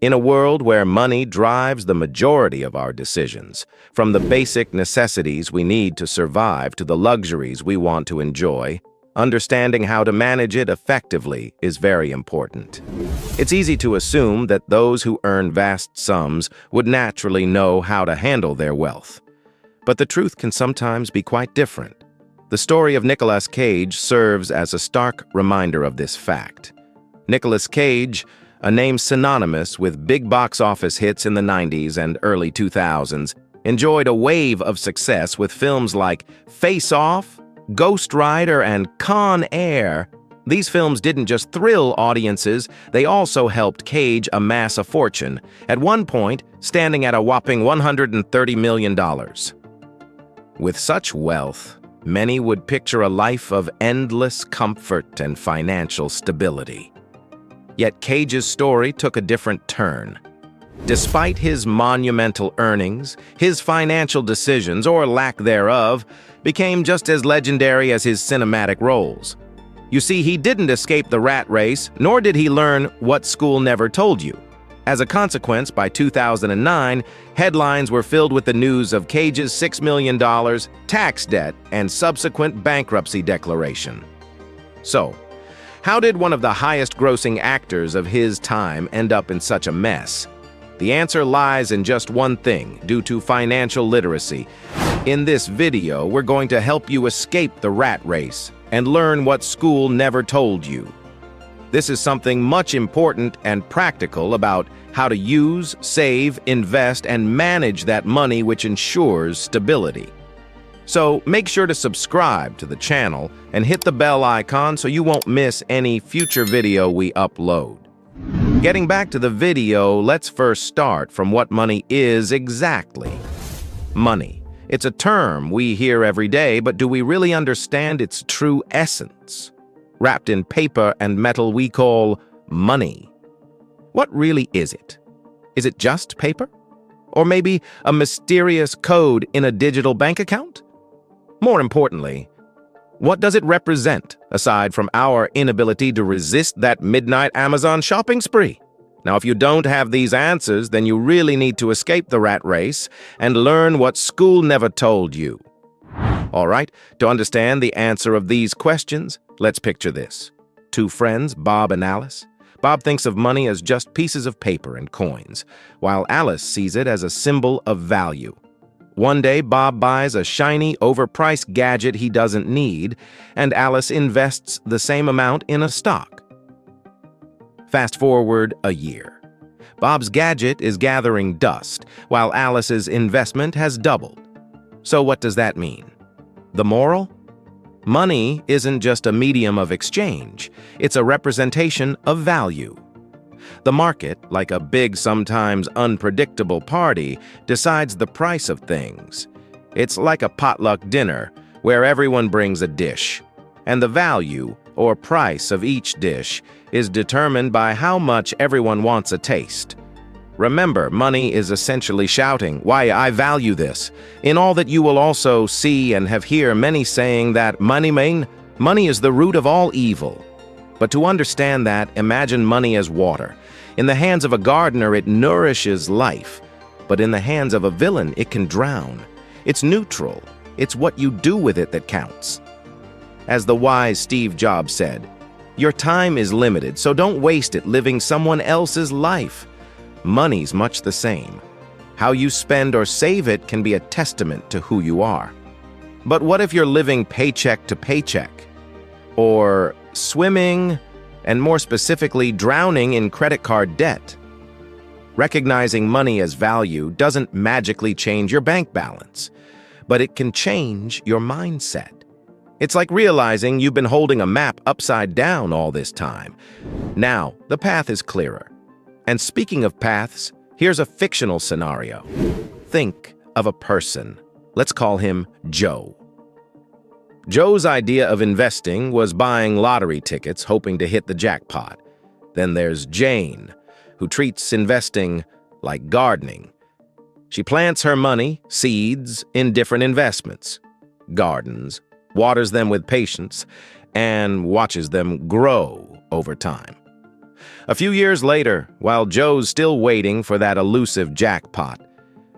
In a world where money drives the majority of our decisions, from the basic necessities we need to survive to the luxuries we want to enjoy, understanding how to manage it effectively is very important. It's easy to assume that those who earn vast sums would naturally know how to handle their wealth. But the truth can sometimes be quite different. The story of Nicolas Cage serves as a stark reminder of this fact. Nicolas Cage, a name synonymous with big box office hits in the 90s and early 2000s, enjoyed a wave of success with films like Face Off, Ghost Rider, and Con Air. These films didn't just thrill audiences, they also helped Cage amass a fortune, at one point standing at a whopping $130 million. With such wealth, many would picture a life of endless comfort and financial stability. Yet Cage's story took a different turn. Despite his monumental earnings, his financial decisions, or lack thereof, became just as legendary as his cinematic roles. You see, he didn't escape the rat race, nor did he learn what school never told you. As a consequence, by 2009, headlines were filled with the news of Cage's $6 million, tax debt, and subsequent bankruptcy declaration. So, how did one of the highest-grossing actors of his time end up in such a mess? The answer lies in just one thing: due to financial literacy. In this video, we're going to help you escape the rat race and learn what school never told you. This is something much important and practical about how to use, save, invest, and manage that money, which ensures stability. So make sure to subscribe to the channel and hit the bell icon so you won't miss any future video we upload. Getting back to the video, let's first start from what money is exactly. Money. It's a term we hear every day, but do we really understand its true essence? Wrapped in paper and metal we call money. What really is it? Is it just paper? Or maybe a mysterious code in a digital bank account? More importantly, what does it represent, aside from our inability to resist that midnight Amazon shopping spree? Now, if you don't have these answers, then you really need to escape the rat race and learn what school never told you. All right, to understand the answer of these questions, let's picture this. Two friends, Bob and Alice. Bob thinks of money as just pieces of paper and coins, while Alice sees it as a symbol of value. One day, Bob buys a shiny, overpriced gadget he doesn't need, and Alice invests the same amount in a stock. Fast forward a year. Bob's gadget is gathering dust, while Alice's investment has doubled. So what does that mean? The moral? Money isn't just a medium of exchange, it's a representation of value. The market, like a big, sometimes unpredictable party, decides the price of things. It's like a potluck dinner, where everyone brings a dish, and the value, or price of each dish, is determined by how much everyone wants a taste. Remember, money is essentially shouting, "Why, I value this." In all that you will also see and have heard many saying that money is the root of all evil. But to understand that, imagine money as water. In the hands of a gardener, it nourishes life. But in the hands of a villain, it can drown. It's neutral. It's what you do with it that counts. As the wise Steve Jobs said, "Your time is limited, so don't waste it living someone else's life." Money's much the same. How you spend or save it can be a testament to who you are. But what if you're living paycheck to paycheck? Or swimming, and more specifically, drowning in credit card debt? Recognizing money as value doesn't magically change your bank balance, but it can change your mindset. It's like realizing you've been holding a map upside down all this time. Now, the path is clearer. And speaking of paths, here's a fictional scenario. Think of a person. Let's call him Joe. Joe's idea of investing was buying lottery tickets hoping to hit the jackpot. Then there's Jane, who treats investing like gardening. She plants her money, seeds, in different investments, gardens, waters them with patience, and watches them grow over time. A few years later, while Joe's still waiting for that elusive jackpot,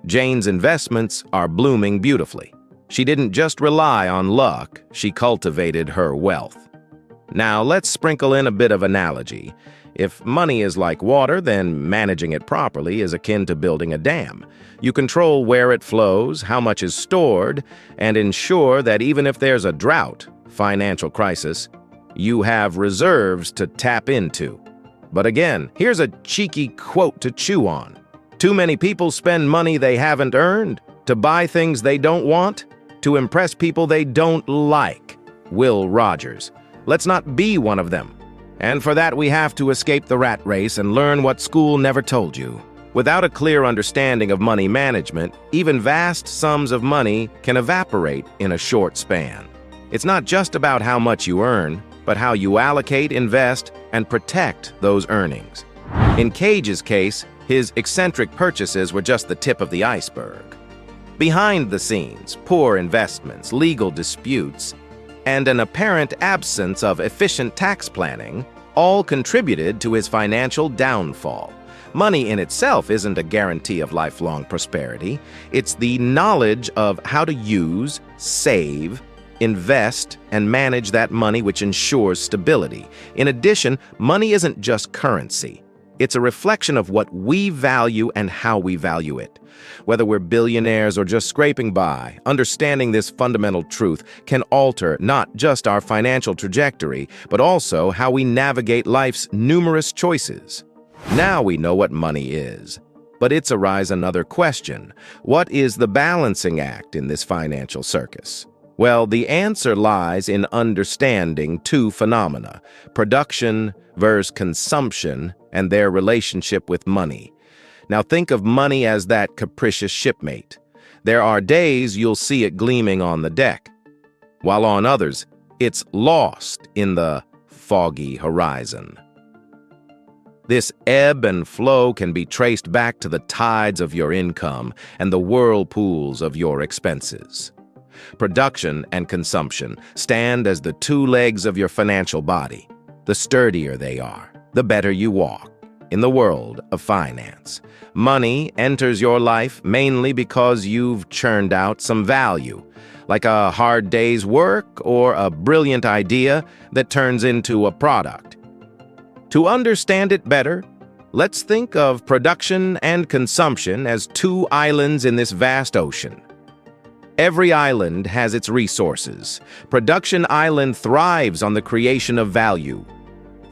Jane's investments are blooming beautifully. She didn't just rely on luck, she cultivated her wealth. Now, let's sprinkle in a bit of analogy. If money is like water, then managing it properly is akin to building a dam. You control where it flows, how much is stored, and ensure that even if there's a drought, financial crisis, you have reserves to tap into. But again, here's a cheeky quote to chew on. Too many people spend money they haven't earned, to buy things they don't want, to impress people they don't like. Will Rogers. Let's not be one of them. And for that, we have to escape the rat race and learn what school never told you. Without a clear understanding of money management, even vast sums of money can evaporate in a short span. It's not just about how much you earn, but how you allocate, invest, and protect those earnings. In Cage's case, his eccentric purchases were just the tip of the iceberg. Behind the scenes, poor investments, legal disputes, and an apparent absence of efficient tax planning all contributed to his financial downfall. Money in itself isn't a guarantee of lifelong prosperity. It's the knowledge of how to use, save, invest, and manage that money which ensures stability. In addition, money isn't just currency. It's a reflection of what we value and how we value it. Whether we're billionaires or just scraping by, understanding this fundamental truth can alter not just our financial trajectory, but also how we navigate life's numerous choices. Now we know what money is, but it's arise another question. What is the balancing act in this financial circus? Well, the answer lies in understanding two phenomena: production versus consumption and their relationship with money. Now think of money as that capricious shipmate. There are days you'll see it gleaming on the deck, while on others, it's lost in the foggy horizon. This ebb and flow can be traced back to the tides of your income and the whirlpools of your expenses. Production and consumption stand as the two legs of your financial body. The sturdier they are, the better you walk in the world of finance. Money enters your life mainly because you've churned out some value, like a hard day's work or a brilliant idea that turns into a product. To understand it better, let's think of production and consumption as two islands in this vast ocean. Every island has its resources. Production Island thrives on the creation of value.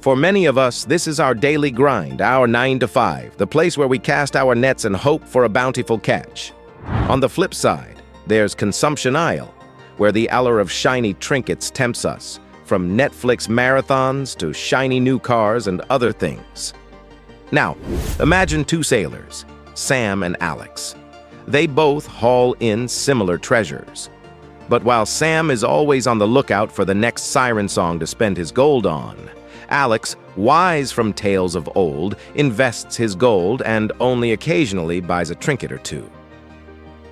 For many of us, this is our daily grind, our 9 to 5, the place where we cast our nets and hope for a bountiful catch. On the flip side, there's Consumption Isle, where the allure of shiny trinkets tempts us, from Netflix marathons to shiny new cars and other things. Now, imagine two sailors, Sam and Alex. They both haul in similar treasures. But while Sam is always on the lookout for the next siren song to spend his gold on, Alex, wise from tales of old, invests his gold and only occasionally buys a trinket or two.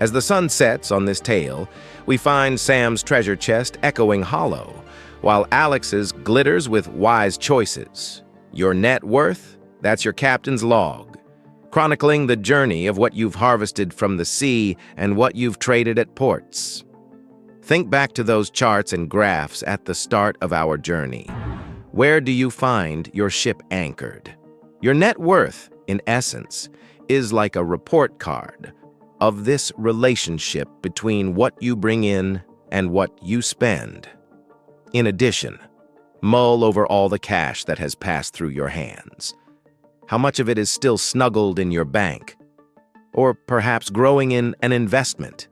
As the sun sets on this tale, we find Sam's treasure chest echoing hollow, while Alex's glitters with wise choices. Your net worth, that's your captain's log, chronicling the journey of what you've harvested from the sea and what you've traded at ports. Think back to those charts and graphs at the start of our journey. Where do you find your ship anchored? Your net worth, in essence, is like a report card of this relationship between what you bring in and what you spend. In addition, mull over all the cash that has passed through your hands. How much of it is still snuggled in your bank? Or perhaps growing in an investment?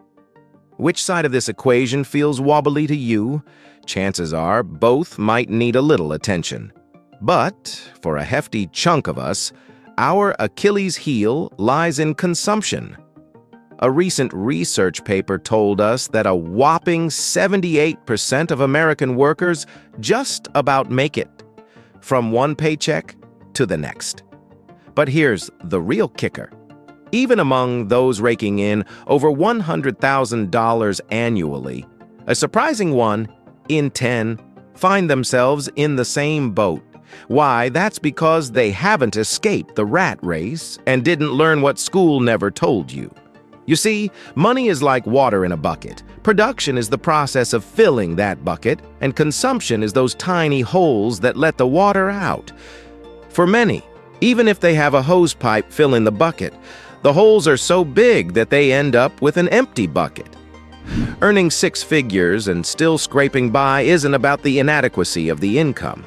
Which side of this equation feels wobbly to you? Chances are both might need a little attention. But for a hefty chunk of us, our Achilles heel lies in consumption. A recent research paper told us that a whopping 78% of American workers just about make it from one paycheck to the next. But here's the real kicker. Even among those raking in over $100,000 annually, a surprising 1 in 10 find themselves in the same boat, Why, that's because they haven't escaped the rat race and didn't learn what school never told you. You see, money is like water in a bucket. Production is the process of filling that bucket, and consumption is those tiny holes that let the water out. For many, even if they have a hose pipe filling the bucket, the holes are so big that they end up with an empty bucket. Earning six figures and still scraping by isn't about the inadequacy of the income.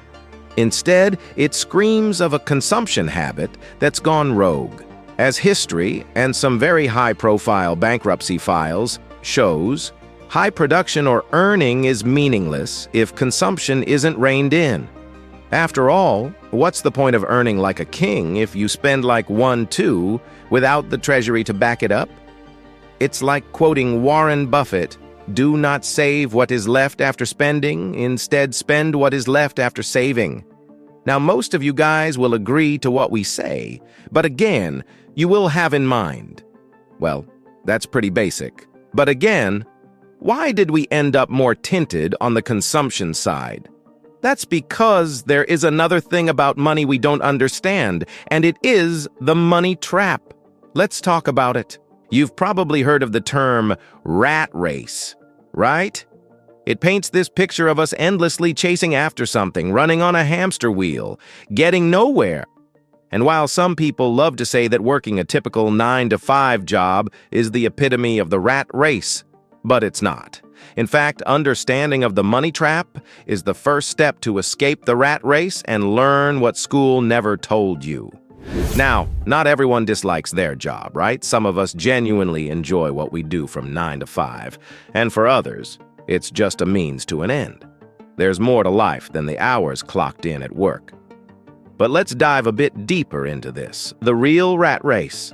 Instead, it screams of a consumption habit that's gone rogue. As history and some very high-profile bankruptcy files shows, high production or earning is meaningless if consumption isn't reined in. After all, what's the point of earning like a king if you spend like 1-2 without the treasury to back it up? It's like quoting Warren Buffett, "Do not save what is left after spending, instead spend what is left after saving." Now, most of you guys will agree to what we say, but again, you will have in mind. Well, that's pretty basic. But again, why did we end up more tinted on the consumption side? That's because there is another thing about money we don't understand, and it is the money trap. Let's talk about it. You've probably heard of the term rat race, right? It paints this picture of us endlessly chasing after something, running on a hamster wheel, getting nowhere. And while some people love to say that working a typical 9-to-5 job is the epitome of the rat race, but it's not. In fact, understanding of the money trap is the first step to escape the rat race and learn what school never told you. Now, not everyone dislikes their job, right? Some of us genuinely enjoy what we do from 9 to 5, and for others, it's just a means to an end. There's more to life than the hours clocked in at work. But let's dive a bit deeper into this, the real rat race.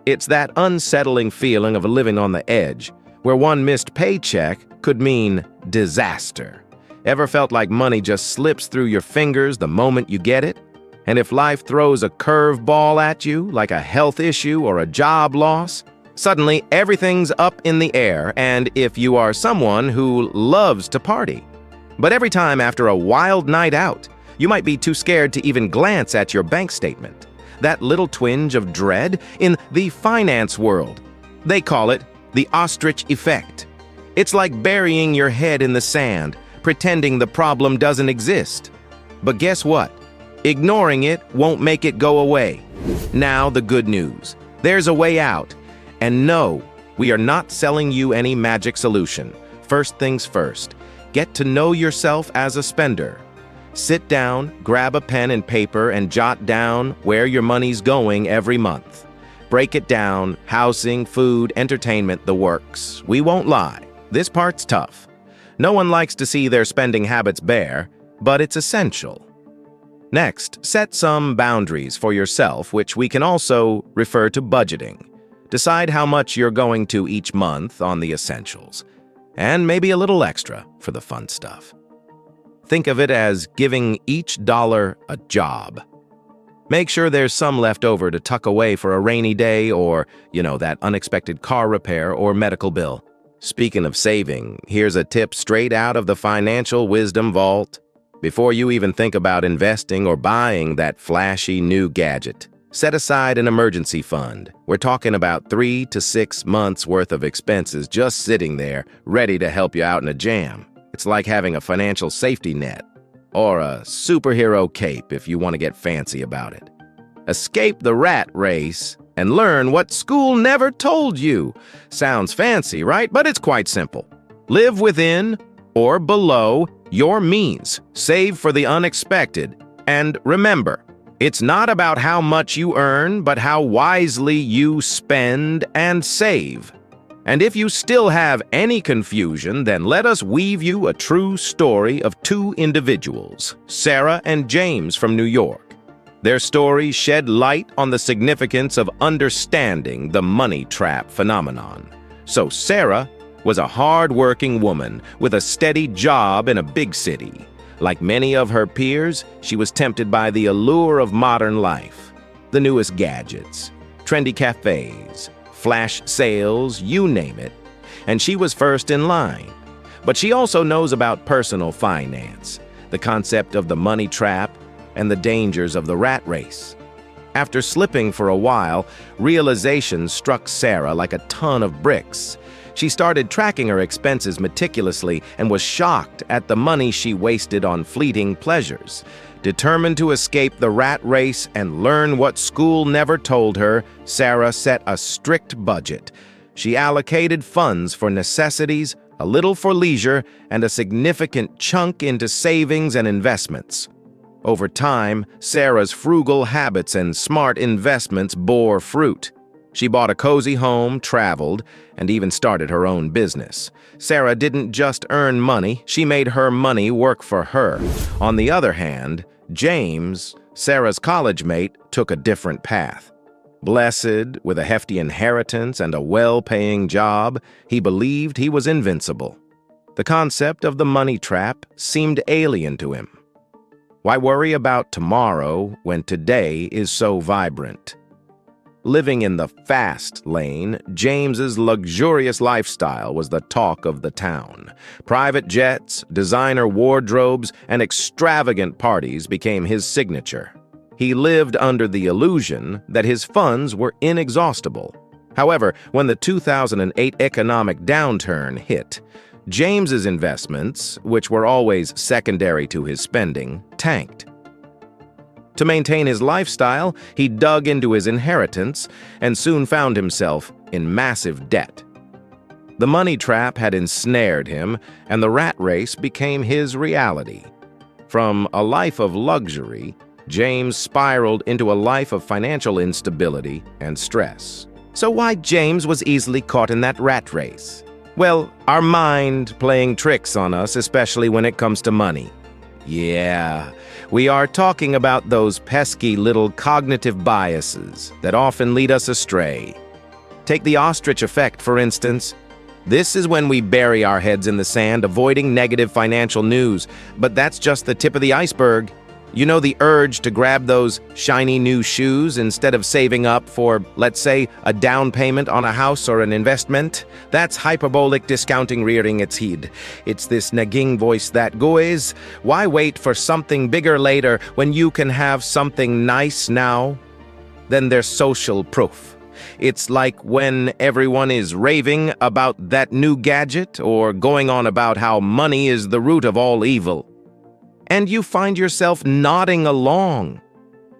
It's that unsettling feeling of living on the edge, where one missed paycheck could mean disaster. Ever felt like money just slips through your fingers the moment you get it? And if life throws a curveball at you, like a health issue or a job loss, suddenly everything's up in the air, and if you are someone who loves to party. But every time after a wild night out, you might be too scared to even glance at your bank statement. That little twinge of dread in the finance world. They call it the ostrich effect. It's like burying your head in the sand, pretending the problem doesn't exist. But guess what? Ignoring it won't make it go away. Now the good news. There's a way out. And no, we are not selling you any magic solution. First things first, get to know yourself as a spender. Sit down, grab a pen and paper, and jot down where your money's going every month. Break it down, housing, food, entertainment, the works. We won't lie. This part's tough. No one likes to see their spending habits bare, but it's essential. Next, set some boundaries for yourself, which we can also refer to budgeting. Decide how much you're going to each month on the essentials, and maybe a little extra for the fun stuff. Think of it as giving each dollar a job. Make sure there's some left over to tuck away for a rainy day or, that unexpected car repair or medical bill. Speaking of saving, here's a tip straight out of the Financial Wisdom Vault. Before you even think about investing or buying that flashy new gadget, set aside an emergency fund. We're talking about 3 to 6 months worth of expenses just sitting there, ready to help you out in a jam. It's like having a financial safety net, or a superhero cape if you want to get fancy about it. Escape the rat race and learn what school never told you. Sounds fancy, right? But it's quite simple. Live within or below your means. Save for the unexpected. And remember, it's not about how much you earn, but how wisely you spend and save. And if you still have any confusion, then let us weave you a true story of two individuals, Sarah and James from New York. Their stories shed light on the significance of understanding the money trap phenomenon. So Sarah was a hard-working woman with a steady job in a big city. Like many of her peers, she was tempted by the allure of modern life. The newest gadgets, trendy cafes, flash sales, you name it. And she was first in line. But she also knows about personal finance, the concept of the money trap, and the dangers of the rat race. After slipping for a while, realization struck Sarah like a ton of bricks. She started tracking her expenses meticulously and was shocked at the money she wasted on fleeting pleasures. Determined to escape the rat race and learn what school never told her, Sarah set a strict budget. She allocated funds for necessities, a little for leisure, and a significant chunk into savings and investments. Over time, Sarah's frugal habits and smart investments bore fruit. She bought a cozy home, traveled, and even started her own business. Sarah didn't just earn money, she made her money work for her. On the other hand, James, Sarah's college mate, took a different path. Blessed, with a hefty inheritance and a well-paying job, he believed he was invincible. The concept of the money trap seemed alien to him. Why worry about tomorrow when today is so vibrant? Living in the fast lane, James's luxurious lifestyle was the talk of the town. Private jets, designer wardrobes, and extravagant parties became his signature. He lived under the illusion that his funds were inexhaustible. However, when the 2008 economic downturn hit, James's investments, which were always secondary to his spending, tanked. To maintain his lifestyle, he dug into his inheritance and soon found himself in massive debt. The money trap had ensnared him, and the rat race became his reality. From a life of luxury, James spiraled into a life of financial instability and stress. So why James was easily caught in that rat race? Well, our mind playing tricks on us, especially when it comes to money. Yeah, we are talking about those pesky little cognitive biases that often lead us astray. Take the ostrich effect, for instance. This is when we bury our heads in the sand, avoiding negative financial news, but that's just the tip of the iceberg. You know, the urge to grab those shiny new shoes instead of saving up for, let's say, a down payment on a house or an investment? That's hyperbolic discounting rearing its head. It's this nagging voice that goes, why wait for something bigger later when you can have something nice now? Then there's social proof. It's like when everyone is raving about that new gadget or going on about how money is the root of all evil. And you find yourself nodding along.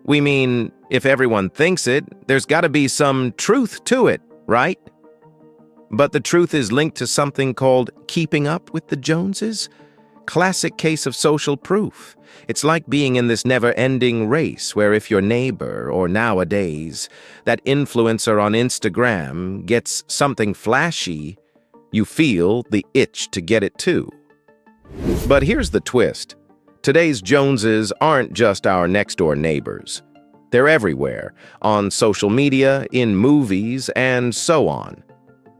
We mean, if everyone thinks it, there's got to be some truth to it, right? But the truth is linked to something called keeping up with the Joneses. Classic case of social proof. It's like being in this never-ending race where if your neighbor, or nowadays, that influencer on Instagram gets something flashy, you feel the itch to get it too. But here's the twist. Today's Joneses aren't just our next-door neighbors. They're everywhere, on social media, in movies, and so on.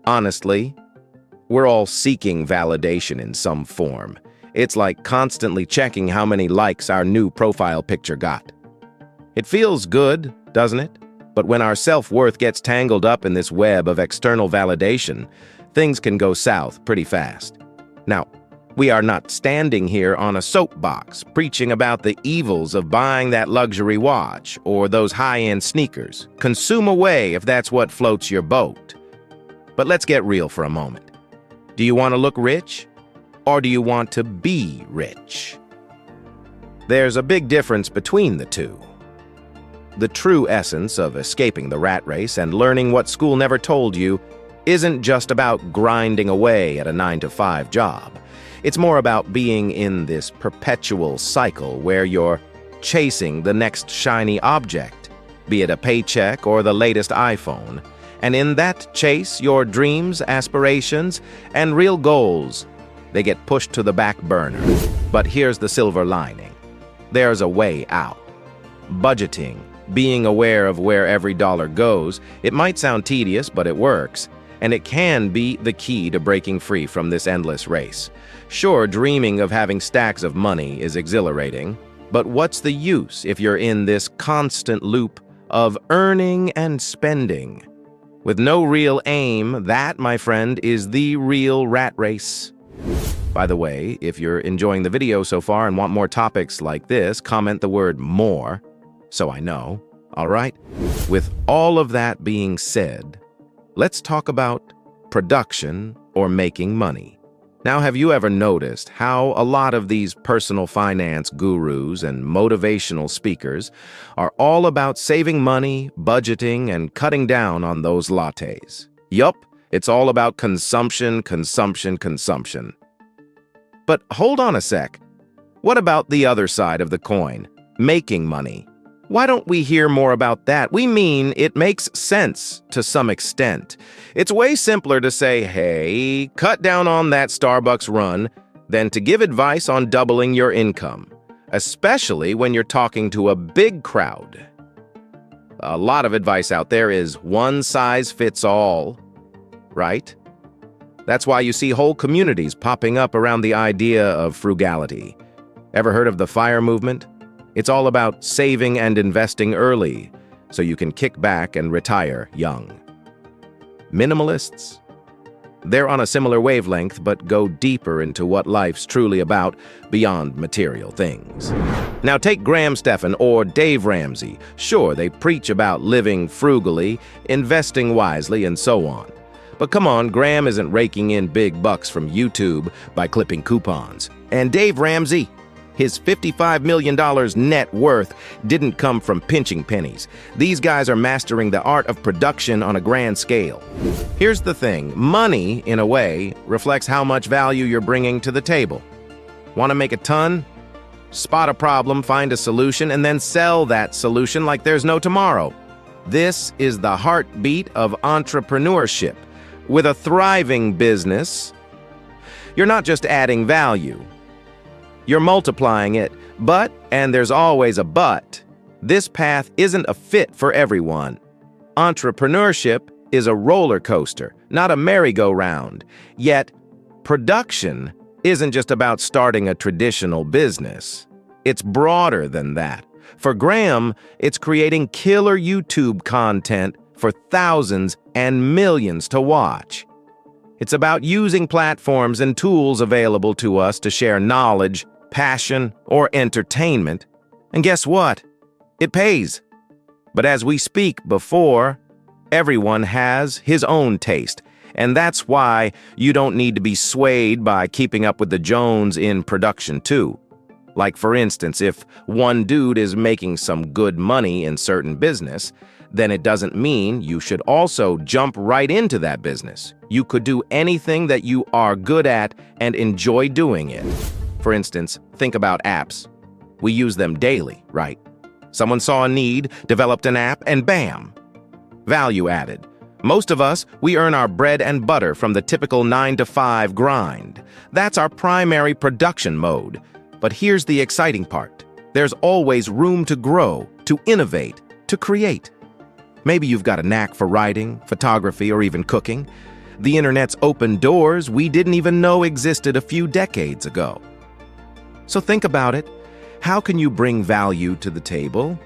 Honestly, we're all seeking validation in some form. It's like constantly checking how many likes our new profile picture got. It feels good, doesn't it? But when our self-worth gets tangled up in this web of external validation, things can go south pretty fast. Now, we are not standing here on a soapbox preaching about the evils of buying that luxury watch or those high-end sneakers. Consume away if that's what floats your boat. But let's get real for a moment. Do you want to look rich, or do you want to be rich? There's a big difference between the two. The true essence of escaping the rat race and learning what school never told you isn't just about grinding away at a 9-to-5 job. It's more about being in this perpetual cycle where you're chasing the next shiny object, be it a paycheck or the latest iPhone. And in that chase, your dreams, aspirations, and real goals, they get pushed to the back burner. But here's the silver lining. There's a way out. Budgeting, being aware of where every dollar goes, it might sound tedious, but it works. And it can be the key to breaking free from this endless race. Sure, dreaming of having stacks of money is exhilarating, but what's the use if you're in this constant loop of earning and spending? With no real aim, that, my friend, is the real rat race. By the way, if you're enjoying the video so far and want more topics like this, comment the word more, so I know. All right? With all of that being said, let's talk about production or making money. Now, have you ever noticed how a lot of these personal finance gurus and motivational speakers are all about saving money, budgeting, and cutting down on those lattes? Yup, it's all about consumption, consumption, consumption. But hold on a sec. What about the other side of the coin, making money? Why don't we hear more about that? We mean it makes sense to some extent. It's way simpler to say, hey, cut down on that Starbucks run than to give advice on doubling your income, especially when you're talking to a big crowd. A lot of advice out there is one size fits all, right? That's why you see whole communities popping up around the idea of frugality. Ever heard of the FIRE movement? It's all about saving and investing early, so you can kick back and retire young. Minimalists? They're on a similar wavelength, but go deeper into what life's truly about beyond material things. Now take Graham Stephan or Dave Ramsey. Sure, they preach about living frugally, investing wisely, and so on. But come on, Graham isn't raking in big bucks from YouTube by clipping coupons. And Dave Ramsey? His $55 million net worth didn't come from pinching pennies. These guys are mastering the art of production on a grand scale. Here's the thing, money, in a way, reflects how much value you're bringing to the table. Want to make a ton? Spot a problem, find a solution, and then sell that solution like there's no tomorrow. This is the heartbeat of entrepreneurship. With a thriving business, you're not just adding value. You're multiplying it, but, and there's always a but, this path isn't a fit for everyone. Entrepreneurship is a roller coaster, not a merry-go-round. Yet, production isn't just about starting a traditional business. It's broader than that. For Graham, it's creating killer YouTube content for thousands and millions to watch. It's about using platforms and tools available to us to share knowledge, passion, or entertainment. And guess what? It pays. But as we speak before, everyone has his own taste. And that's why you don't need to be swayed by keeping up with the Jones in production too. Like for instance, if one dude is making some good money in certain business, then it doesn't mean you should also jump right into that business. You could do anything that you are good at and enjoy doing it. For instance, think about apps. We use them daily, right? Someone saw a need, developed an app, and bam! Value added. Most of us, we earn our bread and butter from the typical 9-to-5 grind. That's our primary production mode. But here's the exciting part. There's always room to grow, to innovate, to create. Maybe you've got a knack for writing, photography, or even cooking. The internet's opened doors we didn't even know existed a few decades ago. So think about it. How can you bring value to the table?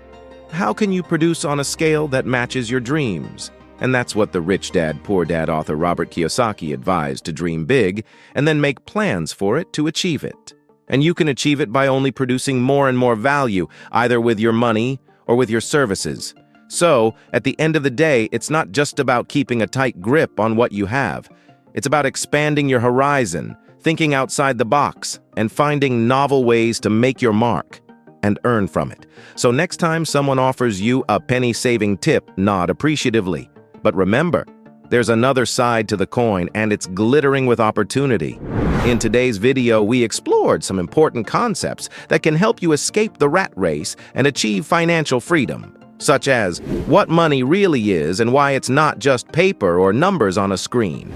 How can you produce on a scale that matches your dreams? And that's what the Rich Dad, Poor Dad author Robert Kiyosaki advised, to dream big and then make plans for it to achieve it. And you can achieve it by only producing more and more value, either with your money or with your services. So, at the end of the day, it's not just about keeping a tight grip on what you have. It's about expanding your horizon, thinking outside the box, and finding novel ways to make your mark and earn from it. So next time someone offers you a penny-saving tip, nod appreciatively. But remember, there's another side to the coin, and it's glittering with opportunity. In today's video, we explored some important concepts that can help you escape the rat race and achieve financial freedom, such as what money really is and why it's not just paper or numbers on a screen,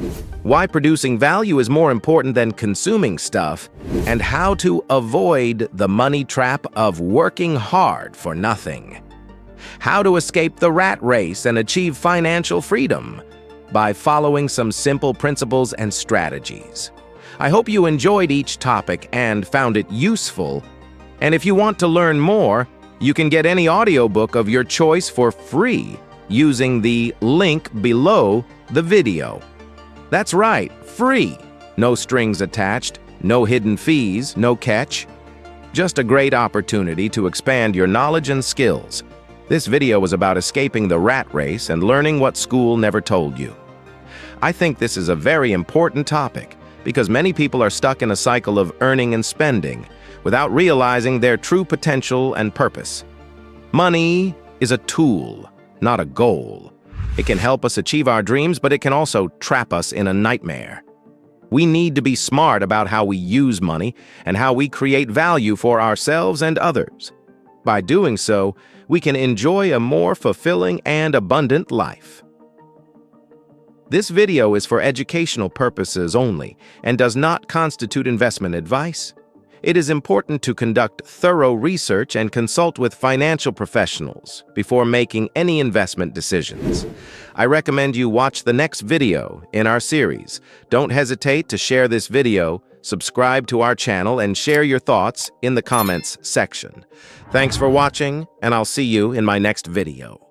why producing value is more important than consuming stuff, and how to avoid the money trap of working hard for nothing. How to escape the rat race and achieve financial freedom by following some simple principles and strategies. I hope you enjoyed each topic and found it useful. And if you want to learn more, you can get any audiobook of your choice for free using the link below the video. That's right, free. No strings attached, No hidden fees, no catch. Just a great opportunity to expand your knowledge and skills. This video was about escaping the rat race and learning what school never told you. I think this is a very important topic because many people are stuck in a cycle of earning and spending without realizing their true potential and purpose. Money is a tool, not a goal. It can help us achieve our dreams, but it can also trap us in a nightmare. We need to be smart about how we use money and how we create value for ourselves and others. By doing so, we can enjoy a more fulfilling and abundant life. This video is for educational purposes only and does not constitute investment advice. It is important to conduct thorough research and consult with financial professionals before making any investment decisions. I recommend you watch the next video in our series. Don't hesitate to share this video, subscribe to our channel, and share your thoughts in the comments section. Thanks for watching, and I'll see you in my next video.